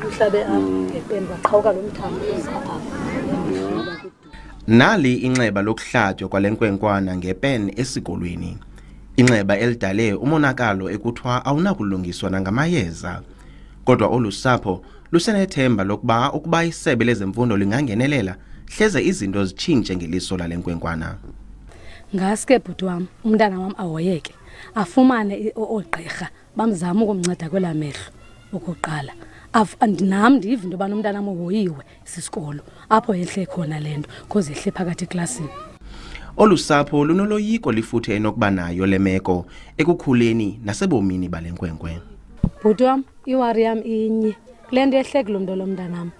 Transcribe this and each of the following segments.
umhlabe apha baqhawuka lo mthambo apha. Nali inxeba lokuhlatywa kwalenkwenkwana ngepen esikolweni. Inxeba elidale umonakalo ekuthiwa awunakulungiswa nangamayeza. Kodwa olusapho lusenethemba lokuba ukuba isebe lezemfundo lingangenelela hleze izinto zitshintshe ngeliso lalenkwenkwana. Ngaske bhuti wam umntana wam awoyeke afumane oogqirha bamzama ukumnceda kwela mehlo ukuqala. Nam ndiva into yobana umntana wam uhoyiwe sisikolo apho yehle khona le nto because yehle phakathi eklasini. Olusapho lunoloyiko lifuthe enokuba nayo le meko ekukhuleni nasebomini balenkwenkwe. Bhuti wam iwari yam inye kule nto yehle kulo mntu lo mntanam.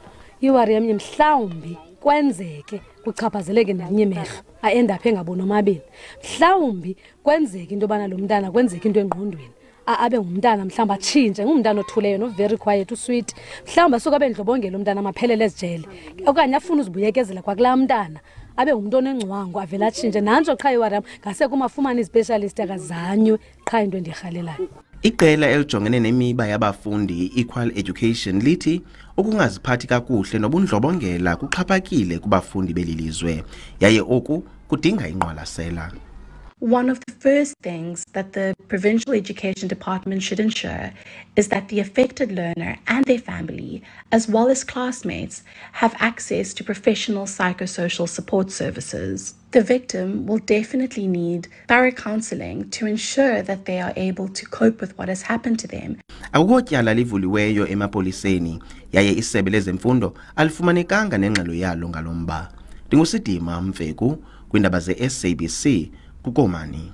Iwari yam mhlawumbi kwenzeke kuchaphazeleke nelinye mehlo aendaphe ngabona omabini. Mhlawumbi kwenzeke into yobana lo mntana kwenzeke into engqondweni abe ngumntana mhlawumbi atshintshe ngumntana othuleyo no very quiet usweet. Mhlawumbi asuka abe ndlobongela umntana amaphelele ezijele okanye afuna uzibuyekezela kwakulaa mntana abe umuntu onengcwangu avela atshintshe. Nantso qha iwari yam ngase kumafumana ispecialist akazanywe qha into endirhalelayo. Iqela elijongene nemiba yabafundi equal education lithi ukungaziphathi kakuhle nobundlobongela kuxhaphakile kubafundi belilizwe yaye oku kudinga inqwalasela. One of the first things that the Provincial Education Department should ensure is that the affected learner and their family, as well as classmates, have access to professional psychosocial support services. The victim will definitely need thorough counselling to ensure that they are able to cope with what has happened to them. Akukotyala livuliweyo emapoliseni yaye isebe lezemfundo alifumanekanga nengxelo yalo ngalomba. Ndingusidima Mveku kwindaba ze SABC kukomani.